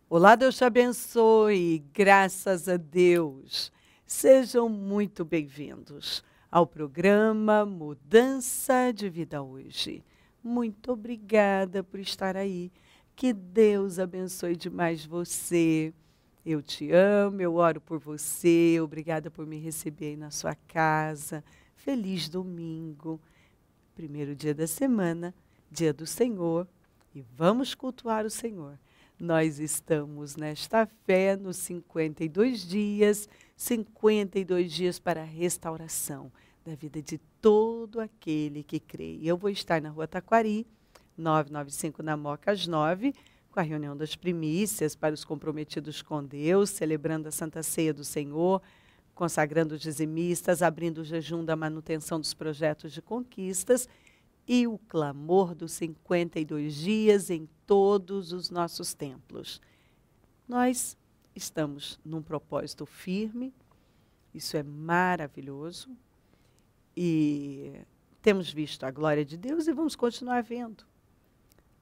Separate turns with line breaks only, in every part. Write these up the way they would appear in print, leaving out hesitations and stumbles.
Olá, Deus te abençoe, graças a Deus. Sejam muito bem-vindos ao programa Mudança de Vida Hoje. Muito obrigada por estar aí. Que Deus abençoe demais você. Eu te amo, eu oro por você. Obrigada por me receber aí na sua casa. Feliz domingo, primeiro dia da semana, dia do Senhor. E vamos cultuar o Senhor. Nós estamos nesta fé nos 52 dias para a restauração da vida de todo aquele que crê. Eu vou estar na Rua Taquari, 995 na Moca, às 9, com a reunião das primícias para os comprometidos com Deus, celebrando a Santa Ceia do Senhor, consagrando os dizimistas, abrindo o jejum da manutenção dos projetos de conquistas e o clamor dos 52 dias em todos os nossos templos. Nós estamos num propósito firme, isso é maravilhoso, e temos visto a glória de Deus e vamos continuar vendo.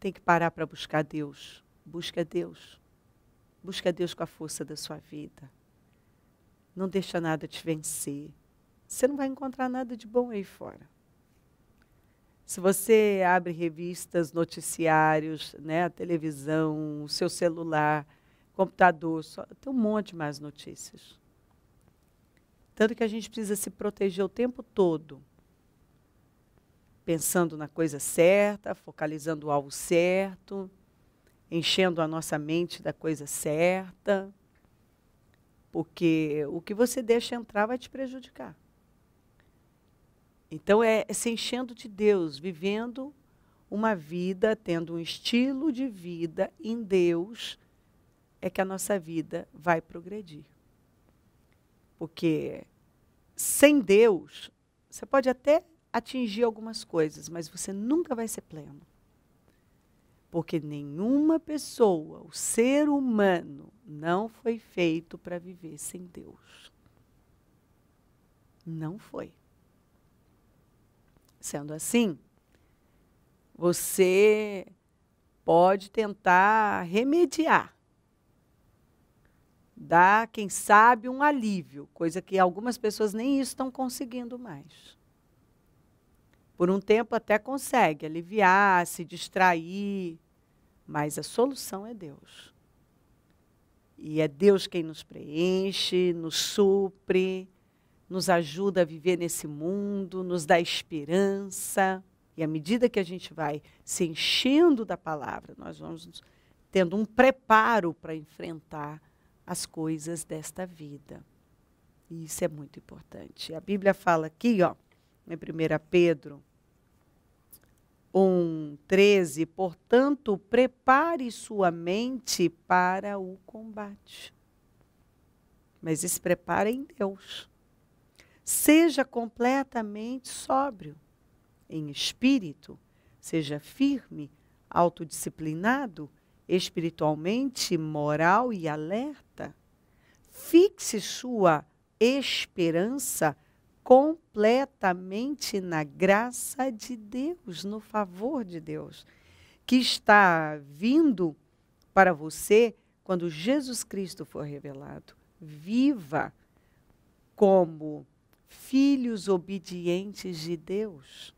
Tem que parar para buscar Deus. Busca Deus. Busca Deus com a força da sua vida. Não deixa nada te vencer. Você não vai encontrar nada de bom aí fora. Se você abre revistas, noticiários, né, a televisão, o seu celular, computador, tem um monte de más notícias. Tanto que a gente precisa se proteger o tempo todo, pensando na coisa certa, focalizando o alvo certo, enchendo a nossa mente da coisa certa, porque o que você deixa entrar vai te prejudicar. Então, é se enchendo de Deus, vivendo uma vida, tendo um estilo de vida em Deus, é que a nossa vida vai progredir. Porque sem Deus, você pode até atingir algumas coisas, mas você nunca vai ser pleno. Porque nenhuma pessoa, o ser humano, não foi feito para viver sem Deus. Não foi. Sendo assim, você pode tentar remediar, dar, quem sabe, um alívio, coisa que algumas pessoas nem isso estão conseguindo mais. Por um tempo até consegue aliviar, se distrair, mas a solução é Deus. E é Deus quem nos preenche, nos supre, nos ajuda a viver nesse mundo, nos dá esperança. E à medida que a gente vai se enchendo da palavra, nós vamos tendo um preparo para enfrentar as coisas desta vida. E isso é muito importante. A Bíblia fala aqui, ó, em 1 Pedro 1:13, portanto, prepare sua mente para o combate. Mas esse preparo é em Deus. Seja completamente sóbrio, em espírito, seja firme, autodisciplinado, espiritualmente moral e alerta. Fixe sua esperança completamente na graça de Deus, no favor de Deus, que está vindo para você quando Jesus Cristo for revelado. Viva como filhos obedientes de Deus.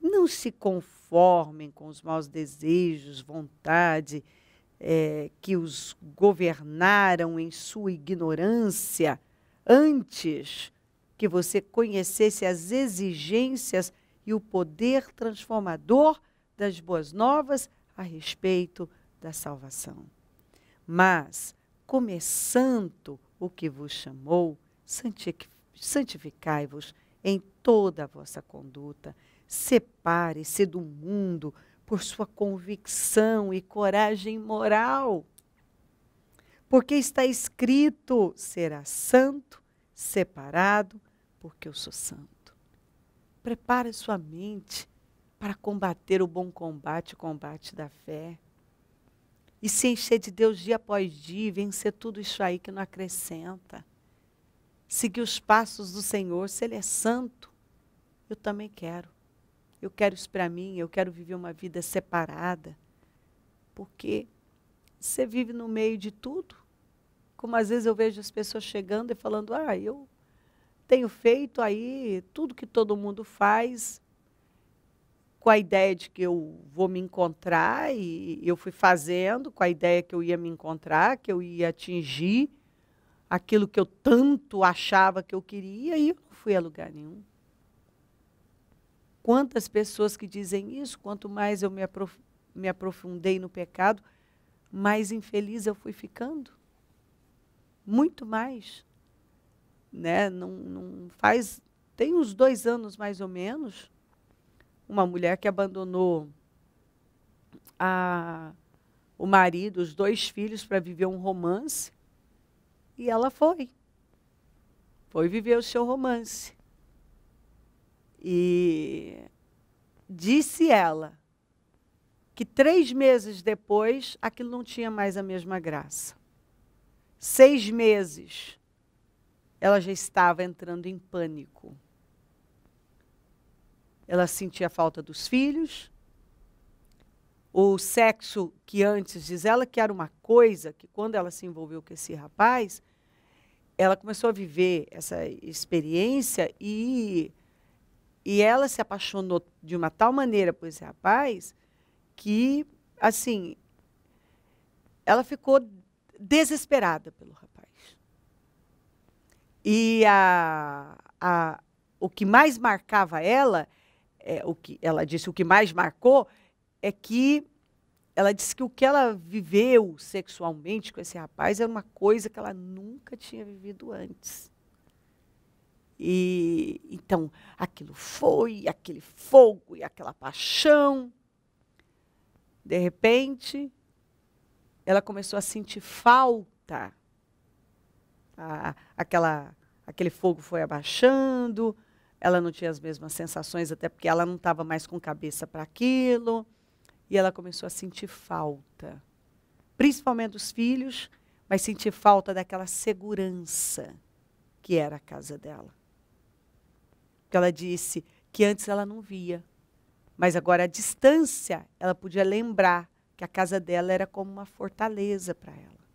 Não se conformem com os maus desejos, vontade que os governaram em sua ignorância, antes que você conhecesse as exigências e o poder transformador das boas novas a respeito da salvação. Mas, começando o que vos chamou, santificai-vos em toda a vossa conduta, separe-se do mundo por sua convicção e coragem moral. Porque está escrito, será santo, separado, porque eu sou santo. Prepare sua mente para combater o bom combate, o combate da fé. E se encher de Deus dia após dia, vencer tudo isso aí que não acrescenta. Seguir os passos do Senhor, se Ele é santo, eu também quero. Eu quero isso para mim, eu quero viver uma vida separada. Porque você vive no meio de tudo. Como às vezes eu vejo as pessoas chegando e falando, eu tenho feito aí tudo que todo mundo faz, com a ideia de que eu vou me encontrar, e eu fui fazendo com a ideia que eu ia me encontrar, que eu ia atingir aquilo que eu tanto achava que eu queria, e eu não fui a lugar nenhum. Quantas pessoas que dizem isso, quanto mais eu me aprofundei no pecado, mais infeliz eu fui ficando. Muito mais. Né? Não faz, tem uns 2 anos mais ou menos, uma mulher que abandonou o marido, os 2 filhos, para viver um romance, e ela foi viver o seu romance. E disse ela que 3 meses depois, aquilo não tinha mais a mesma graça. 6 meses, ela já estava entrando em pânico. Ela sentia falta dos filhos. O sexo, que antes, diz ela, que era uma coisa, que quando ela se envolveu com esse rapaz, ela começou a viver essa experiência e ela se apaixonou de uma tal maneira por esse rapaz que, assim, ela ficou desesperada pelo rapaz. E o que mais marcava ela, o que ela disse, o que mais marcou, é que ela disse que o que ela viveu sexualmente com esse rapaz era uma coisa que ela nunca tinha vivido antes. E então, aquilo foi, aquele fogo e aquela paixão. De repente, ela começou a sentir falta. Aquele fogo foi abaixando, ela não tinha as mesmas sensações, até porque ela não estava mais com cabeça para aquilo. E ela começou a sentir falta, principalmente dos filhos, mas sentir falta daquela segurança que era a casa dela. Porque ela disse que antes ela não via, mas agora à distância ela podia lembrar que a casa dela era como uma fortaleza para ela.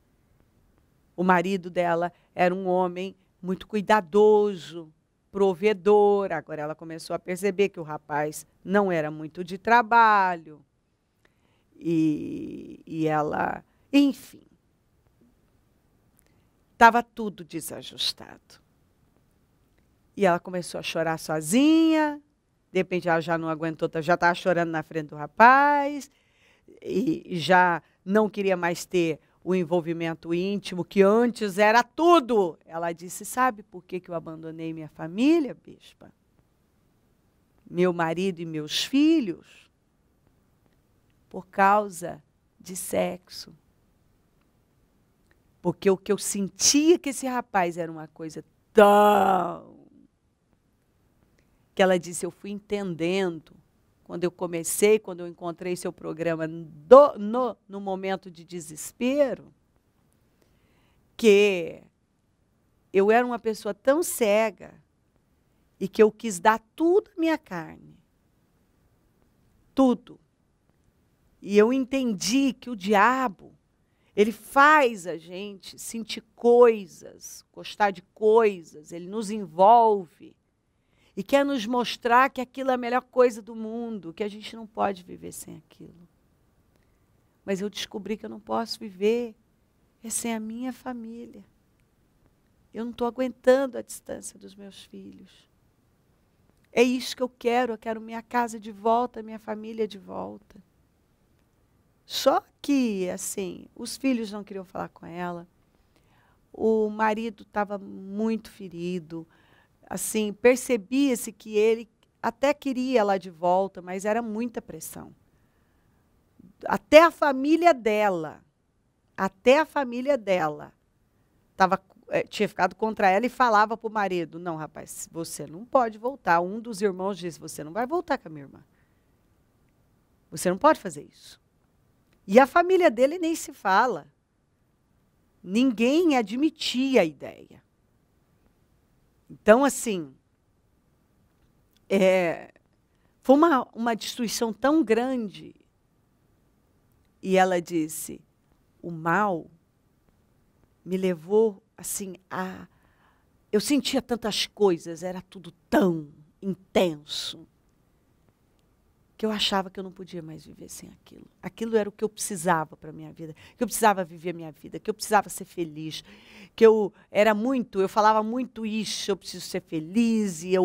O marido dela era um homem muito cuidadoso, provedor. Agora ela começou a perceber que o rapaz não era muito de trabalho. E ela, enfim, estava tudo desajustado. E ela começou a chorar sozinha, de repente ela já não aguentou, já estava chorando na frente do rapaz, e já não queria mais ter o envolvimento íntimo, que antes era tudo. Ela disse, sabe por que eu abandonei minha família, bispa? Meu marido e meus filhos? Por causa de sexo. Porque o que eu sentia que esse rapaz era uma coisa tão... que ela disse, eu fui entendendo, quando eu encontrei seu programa no momento de desespero, que eu era uma pessoa tão cega e que eu quis dar tudo à minha carne. Tudo. E eu entendi que o diabo, ele faz a gente sentir coisas, gostar de coisas, ele nos envolve e quer nos mostrar que aquilo é a melhor coisa do mundo, que a gente não pode viver sem aquilo. Mas eu descobri que eu não posso viver sem a minha família. Eu não estou aguentando a distância dos meus filhos. É isso que eu quero minha casa de volta, minha família de volta. Só que, assim, os filhos não queriam falar com ela, o marido estava muito ferido, assim, percebia-se que ele até queria ela de volta, mas era muita pressão. Até a família dela tinha ficado contra ela e falava para o marido, não, rapaz, você não pode voltar. Um dos irmãos disse, você não vai voltar com a minha irmã. Você não pode fazer isso. E a família dele nem se fala. Ninguém admitia a ideia. Então, assim, foi uma destruição tão grande. E ela disse, o mal me levou assim a... Eu sentia tantas coisas, era tudo tão intenso, que eu achava que eu não podia mais viver sem aquilo. Aquilo era o que eu precisava para a minha vida, que eu precisava viver a minha vida, que eu precisava ser feliz, que eu falava muito isso, eu preciso ser feliz, e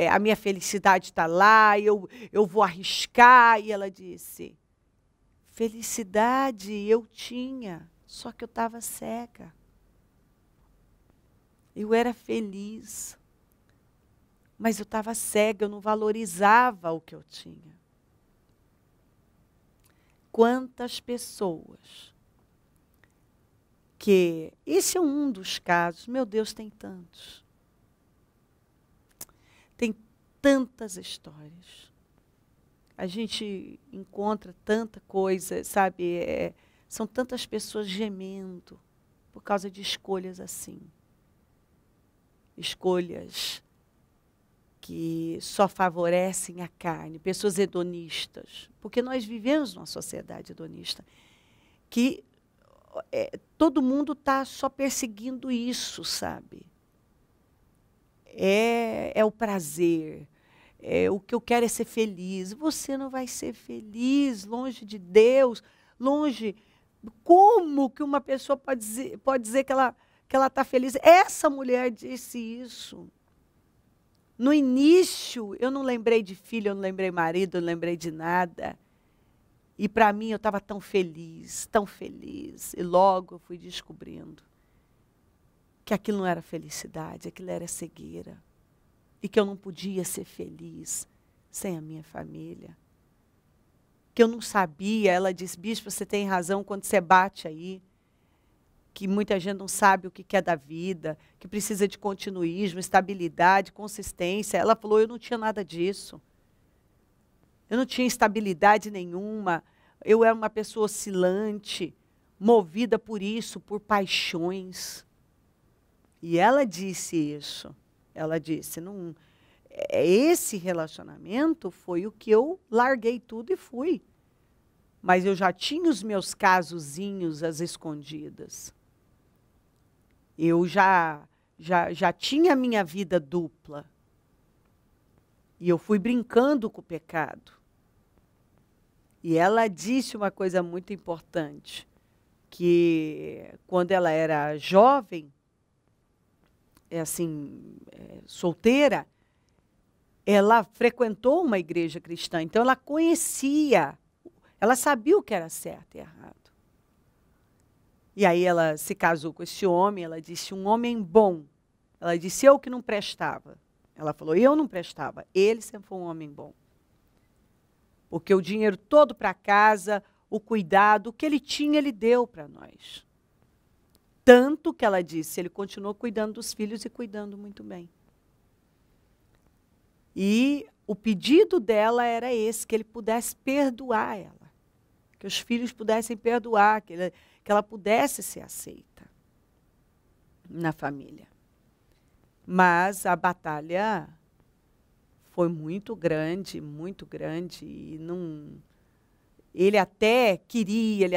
a minha felicidade está lá, eu vou arriscar. E ela disse, felicidade eu tinha, só que eu estava cega. Eu era feliz, mas eu estava cega, eu não valorizava o que eu tinha. Quantas pessoas que... Esse é um dos casos, meu Deus, tem tantos. Tem tantas histórias. A gente encontra tanta coisa, sabe? São tantas pessoas gemendo por causa de escolhas assim. Escolhas que só favorecem a carne, pessoas hedonistas, porque nós vivemos numa sociedade hedonista, que todo mundo está só perseguindo isso, sabe? É o prazer, o que eu quero é ser feliz. Você não vai ser feliz longe de Deus, longe... Como que uma pessoa pode dizer que ela está feliz? Essa mulher disse isso. No início, eu não lembrei de filho, eu não lembrei marido, eu não lembrei de nada. E para mim, eu estava tão feliz, tão feliz. E logo eu fui descobrindo que aquilo não era felicidade, aquilo era cegueira. E que eu não podia ser feliz sem a minha família. Que eu não sabia, ela disse, bispo, você tem razão quando você bate aí. Que muita gente não sabe o que é da vida, que precisa de continuismo, estabilidade, consistência. Ela falou, eu não tinha nada disso. Eu não tinha estabilidade nenhuma. Eu era uma pessoa oscilante, movida por isso, por paixões. E ela disse isso. Ela disse, não, esse relacionamento foi o que eu larguei tudo e fui. Mas eu já tinha os meus casozinhos às escondidas. Eu já tinha a minha vida dupla. E eu fui brincando com o pecado. E ela disse uma coisa muito importante, que quando ela era jovem, solteira, ela frequentou uma igreja cristã. Então ela conhecia, ela sabia o que era certo e errado. E aí ela se casou com esse homem, ela disse, um homem bom. Ela disse, eu que não prestava. Ela falou, eu não prestava, ele sempre foi um homem bom. Porque o dinheiro todo para casa, o cuidado, o que ele tinha, ele deu para nós. Tanto que ela disse, ele continuou cuidando dos filhos e cuidando muito bem. E o pedido dela era esse, que ele pudesse perdoar ela. Que os filhos pudessem perdoar, que ela pudesse ser aceita na família. Mas a batalha foi muito grande, e não... Ele até queria,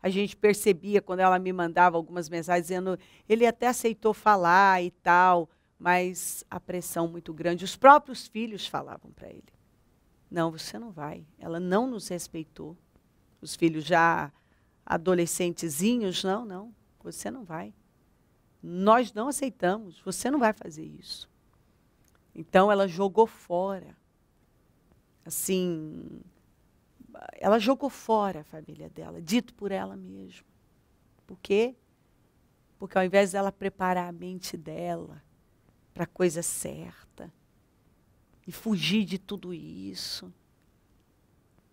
a gente percebia quando ela me mandava algumas mensagens dizendo, ele até aceitou falar e tal, mas a pressão muito grande. Os próprios filhos falavam para ele, não, você não vai. Ela não nos respeitou. Os filhos já adolescentezinhos, não, você não vai. Nós não aceitamos, você não vai fazer isso. Então ela jogou fora, assim, ela jogou fora a família dela, dito por ela mesma. Por quê? Porque ao invés dela preparar a mente dela para a coisa certa e fugir de tudo isso,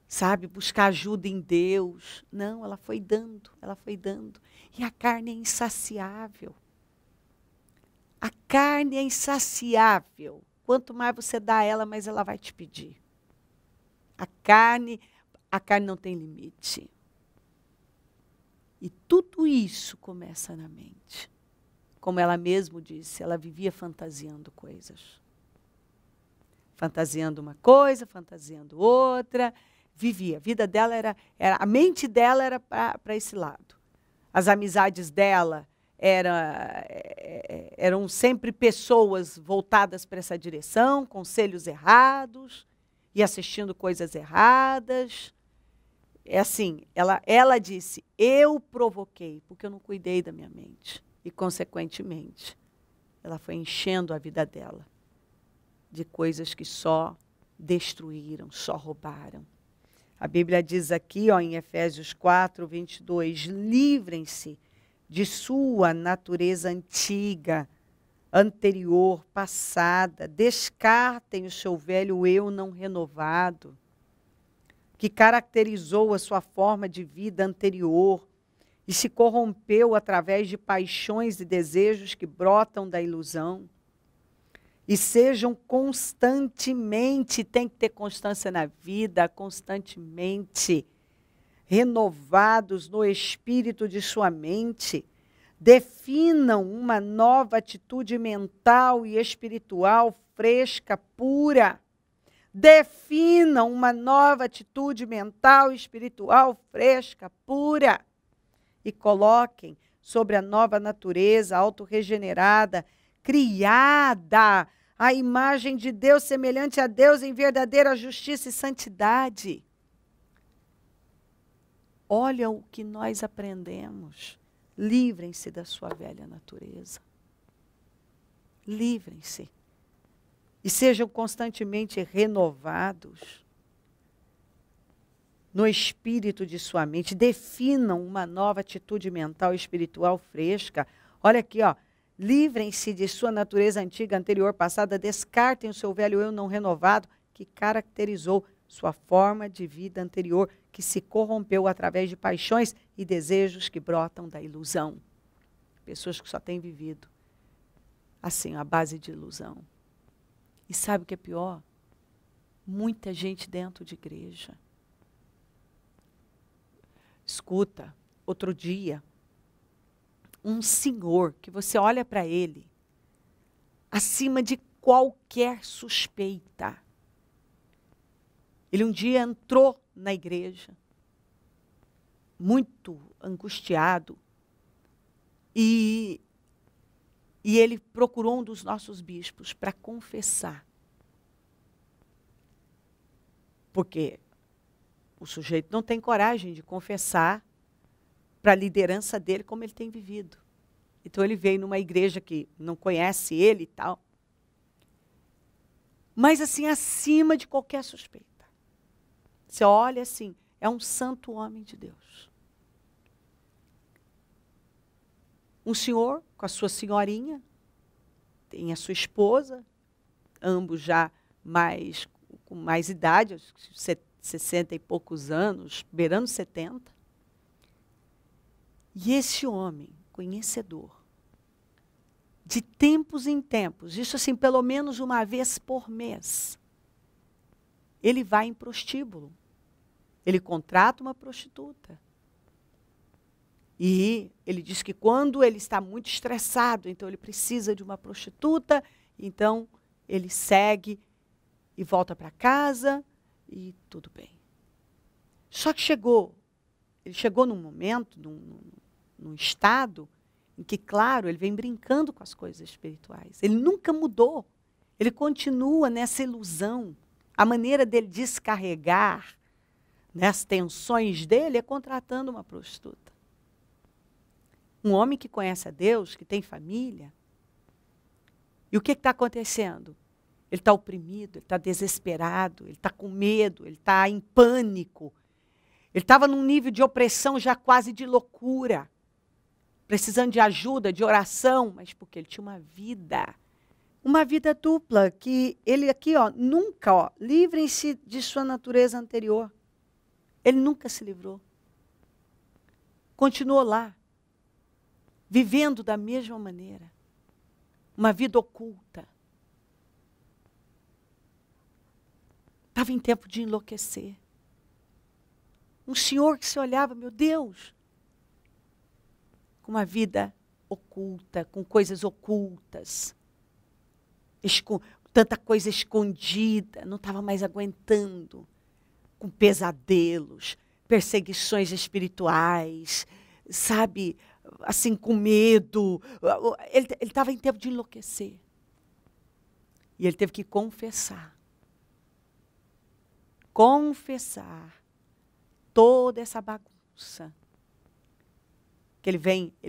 sabe, buscar ajuda em Deus. Não, ela foi dando. E a carne é insaciável. A carne é insaciável. Quanto mais você dá a ela, mais ela vai te pedir. A carne não tem limite. E tudo isso começa na mente. Como ela mesma disse, ela vivia fantasiando coisas. Fantasiando uma coisa, fantasiando outra, vivia. A vida dela a mente dela era para esse lado. As amizades dela eram sempre pessoas voltadas para essa direção, conselhos errados, e assistindo coisas erradas. É assim, ela disse, eu provoquei, porque eu não cuidei da minha mente. E, consequentemente, ela foi enchendo a vida dela de coisas que só destruíram, só roubaram. A Bíblia diz aqui, em Efésios 4, 22, livrem-se de sua natureza antiga, anterior, passada, descartem o seu velho eu não renovado, que caracterizou a sua forma de vida anterior e se corrompeu através de paixões e desejos que brotam da ilusão. E sejam constantemente, tem que ter constância na vida, constantemente renovados no espírito de sua mente. Definam uma nova atitude mental e espiritual fresca, pura. Definam uma nova atitude mental e espiritual fresca, pura. E coloquem sobre a nova natureza autorregenerada, criada à imagem de Deus, semelhante a Deus em verdadeira justiça e santidade. Olha o que nós aprendemos. Livrem-se da sua velha natureza. Livrem-se. E sejam constantemente renovados no espírito de sua mente. Definam uma nova atitude mental e espiritual fresca. Olha aqui, livrem-se de sua natureza antiga, anterior, passada. Descartem o seu velho eu não renovado, que caracterizou sua forma de vida anterior, que se corrompeu através de paixões e desejos que brotam da ilusão. Pessoas que só têm vivido assim, à base de ilusão. E sabe o que é pior? Muita gente dentro de igreja. Escuta, outro dia, um senhor que você olha para ele, acima de qualquer suspeita. Ele um dia entrou na igreja, muito angustiado, e ele procurou um dos nossos bispos para confessar. Porque o sujeito não tem coragem de confessar para a liderança dele como ele tem vivido. Então ele veio numa igreja que não conhece ele e tal. Mas assim, acima de qualquer suspeita. Você olha assim, é um santo homem de Deus. Um senhor com a sua senhorinha, tem a sua esposa, ambos já com mais idade, 60 e poucos anos, beirando 70. E esse homem, conhecedor, de tempos em tempos, isso assim, pelo menos uma vez por mês, ele vai em prostíbulo. Ele contrata uma prostituta. E ele diz que quando ele está muito estressado, então ele precisa de uma prostituta, então ele segue e volta para casa e tudo bem. Só que ele chegou num momento, num estado, em que, claro, ele vem brincando com as coisas espirituais. Ele nunca mudou. Ele continua nessa ilusão. A maneira dele descarregar, né, as tensões dele é contratando uma prostituta. Um homem que conhece a Deus, que tem família. E o que está acontecendo? Ele está oprimido, ele está desesperado, ele está com medo, ele está em pânico. Ele estava num nível de opressão já quase de loucura. Precisando de ajuda, de oração, mas porque ele tinha uma vida dupla, que ele aqui, nunca, livrem-se de sua natureza anterior. Ele nunca se livrou. Continuou lá, vivendo da mesma maneira. Uma vida oculta. Estava em tempo de enlouquecer. Um senhor que se olhava, meu Deus, com uma vida oculta, com coisas ocultas, tanta coisa escondida, não estava mais aguentando. com pesadelos, perseguições espirituais, sabe, assim, com medo. Ele estava em tempo de enlouquecer. E ele teve que confessar. Confessar toda essa bagunça. Que ele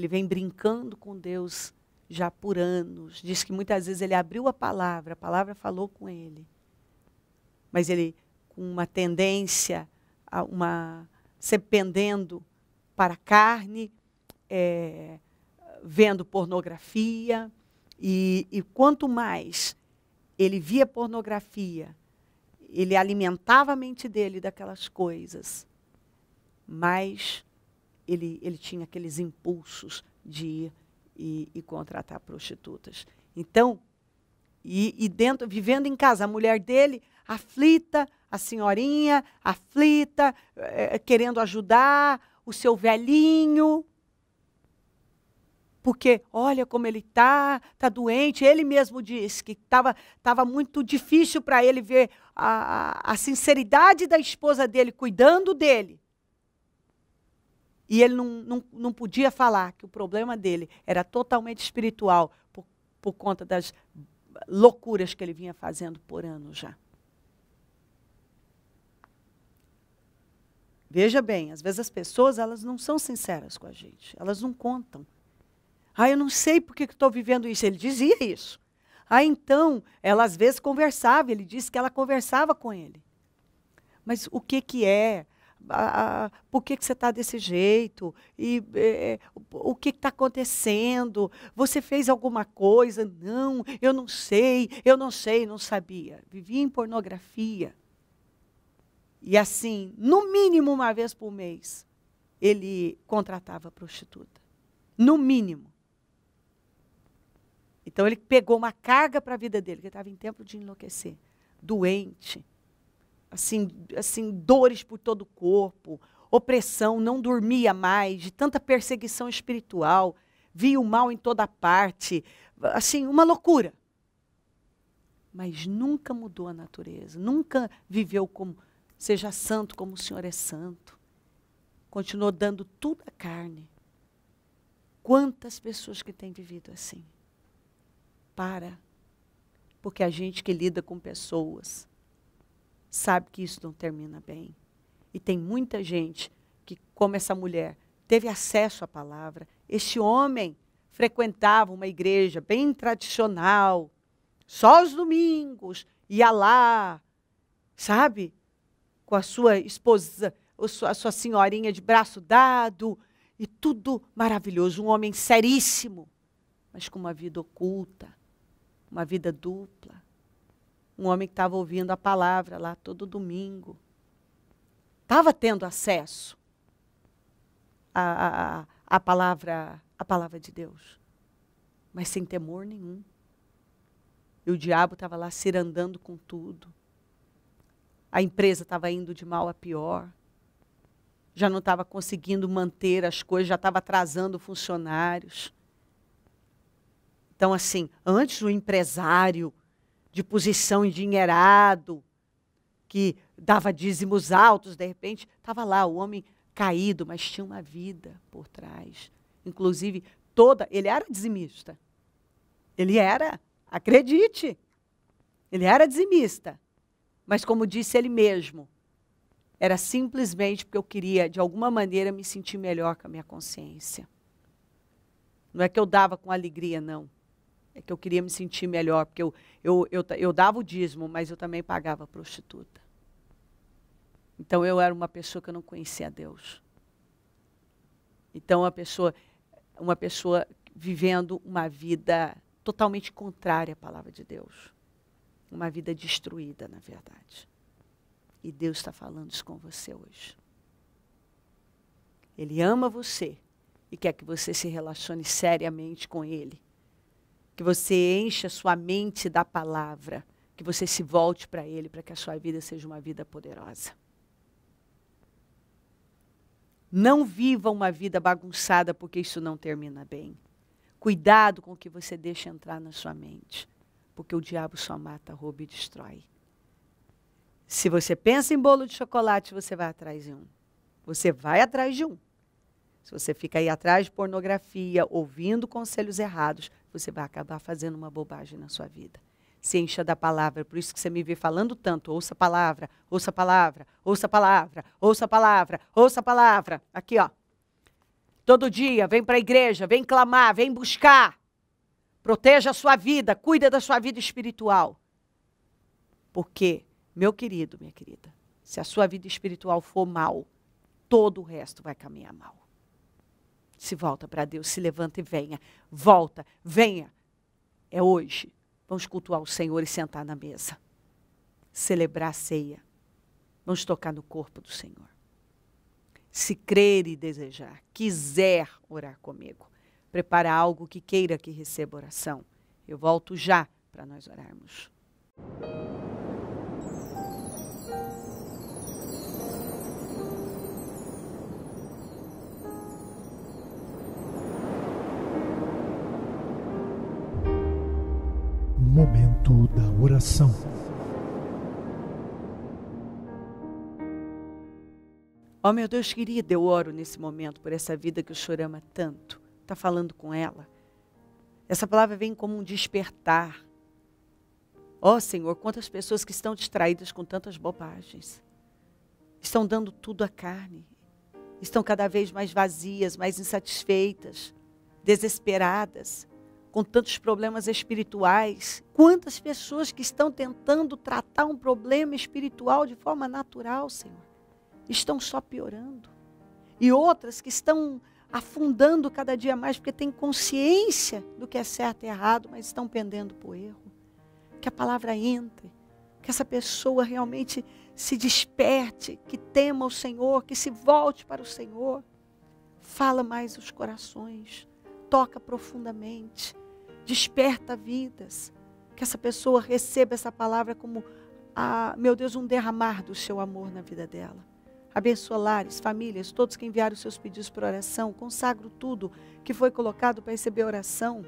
vem brincando com Deus já por anos. Diz que muitas vezes ele abriu a palavra falou com ele. Mas ele, com uma tendência, se pendendo para a carne, vendo pornografia. E quanto mais ele via pornografia, ele alimentava a mente dele daquelas coisas, mas ele tinha aqueles impulsos de ir e contratar prostitutas. Então, dentro, vivendo em casa, a mulher dele, aflita, a senhorinha, aflita, querendo ajudar, o seu velhinho, porque olha como ele está doente. Ele mesmo disse que estava muito difícil para ele ver a sinceridade da esposa dele cuidando dele. E ele não podia falar que o problema dele era totalmente espiritual por conta das loucuras que ele vinha fazendo por anos já. Veja bem, às vezes as pessoas elas não são sinceras com a gente, elas não contam. Eu não sei por que estou vivendo isso. Ele dizia isso. Então, ela às vezes conversava, ele disse que ela conversava com ele. Mas o que é? Por que você está desse jeito? O que está acontecendo? Você fez alguma coisa? Não, eu não sei, não sabia. Vivia em pornografia. E assim, no mínimo uma vez por mês, ele contratava prostituta. No mínimo. Então ele pegou uma carga para a vida dele, que estava em tempo de enlouquecer, doente, assim, dores por todo o corpo, opressão, não dormia mais, de tanta perseguição espiritual, via o mal em toda parte, assim, uma loucura. Mas nunca mudou a natureza, nunca viveu como, seja santo como o Senhor é santo. Continuou dando tudo à carne. Quantas pessoas que têm vivido assim? Porque a gente que lida com pessoas sabe que isso não termina bem. E tem muita gente que, como essa mulher, teve acesso à palavra. Este homem frequentava uma igreja bem tradicional, só aos domingos, ia lá, sabe? Com a sua esposa, a sua senhorinha de braço dado, e tudo maravilhoso. Um homem seríssimo, mas com uma vida oculta. Uma vida dupla. Um homem que estava ouvindo a palavra lá todo domingo. Estava tendo acesso à palavra de Deus. Mas sem temor nenhum. E o diabo estava lá cirandando com tudo. A empresa estava indo de mal a pior. Já não estava conseguindo manter as coisas, já estava atrasando funcionários. Então, assim, antes o empresário de posição endinheirado, que dava dízimos altos, de repente, estava lá o homem caído, mas tinha uma vida por trás. Inclusive, ele era dizimista. Ele era, acredite, ele era dizimista. Mas como disse ele mesmo, era simplesmente porque eu queria, de alguma maneira, me sentir melhor com a minha consciência. Não é que eu dava com alegria, não. É que eu queria me sentir melhor, porque eu dava o dízimo, mas eu também pagava prostituta. Então eu era uma pessoa que eu não conhecia Deus. Então uma pessoa vivendo uma vida totalmente contrária à palavra de Deus. Uma vida destruída, na verdade. E Deus está falando isso com você hoje. Ele ama você e quer que você se relacione seriamente com Ele. Que você encha sua mente da palavra, que você se volte para Ele, para que a sua vida seja uma vida poderosa. Não viva uma vida bagunçada, porque isso não termina bem. Cuidado com o que você deixa entrar na sua mente, porque o diabo só mata, rouba e destrói. Se você pensa em bolo de chocolate, você vai atrás de um. Você vai atrás de um. Se você fica aí atrás de pornografia, ouvindo conselhos errados, você vai acabar fazendo uma bobagem na sua vida. Se encha da palavra, por isso que você me vê falando tanto. Ouça a palavra, ouça a palavra, ouça a palavra, ouça a palavra, ouça a palavra. Aqui, ó. Todo dia, vem para a igreja, vem clamar, vem buscar. Proteja a sua vida, cuida da sua vida espiritual. Porque, meu querido, minha querida, se a sua vida espiritual for mal, todo o resto vai caminhar mal. Se volta para Deus, se levanta e venha. Volta, venha. É hoje. Vamos cultuar o Senhor e sentar na mesa. Celebrar a ceia. Vamos tocar no corpo do Senhor. Se crer e desejar, quiser orar comigo, prepara algo que queira que receba oração. Eu volto já para nós orarmos.
Momento da oração.
Ó meu Deus querido, eu oro nesse momento por essa vida que o Senhor ama tanto. Está falando com ela. Essa palavra vem como um despertar. Ó Senhor, quantas pessoas que estão distraídas com tantas bobagens. Estão dando tudo à carne. Estão cada vez mais vazias, mais insatisfeitas, desesperadas, com tantos problemas espirituais. Quantas pessoas que estão tentando tratar um problema espiritual de forma natural, Senhor, estão só piorando. E outras que estão afundando cada dia mais, porque têm consciência do que é certo e errado, mas estão pendendo para o erro. Que a palavra entre, que essa pessoa realmente se desperte, que tema o Senhor, que se volte para o Senhor. Fala mais os corações, toca profundamente, desperta vidas. Que essa pessoa receba essa palavra como, meu Deus, um derramar do seu amor na vida dela. Abençoa lares, famílias, todos que enviaram seus pedidos por oração. Consagro tudo que foi colocado para receber oração.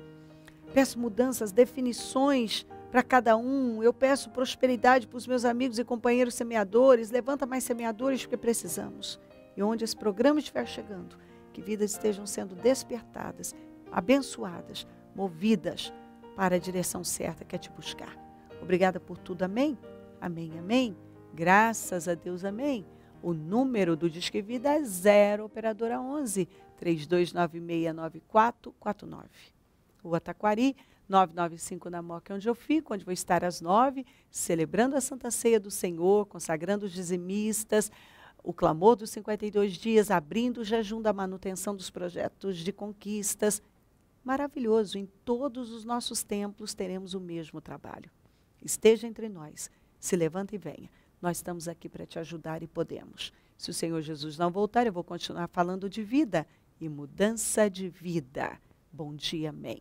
Peço mudanças, definições para cada um. Eu peço prosperidade para os meus amigos e companheiros semeadores. Levanta mais semeadores porque precisamos. E onde esse programa estiver chegando, que vidas estejam sendo despertadas, abençoadas, movidas para a direção certa que é te buscar. Obrigada por tudo, amém? Amém, amém. Graças a Deus, amém. O número do Disque Vida é 0, operadora 11, 32969449. Rua Taquari, 995 na Moca, onde eu fico, onde vou estar às 9, celebrando a Santa Ceia do Senhor, consagrando os dizimistas, o clamor dos 52 dias, abrindo o jejum da manutenção dos projetos de conquistas. Maravilhoso, em todos os nossos templos teremos o mesmo trabalho. Esteja entre nós, se levanta e venha. Nós estamos aqui para te ajudar e podemos. Se o Senhor Jesus não voltar, eu vou continuar falando de vida e mudança de vida. Bom dia, amém.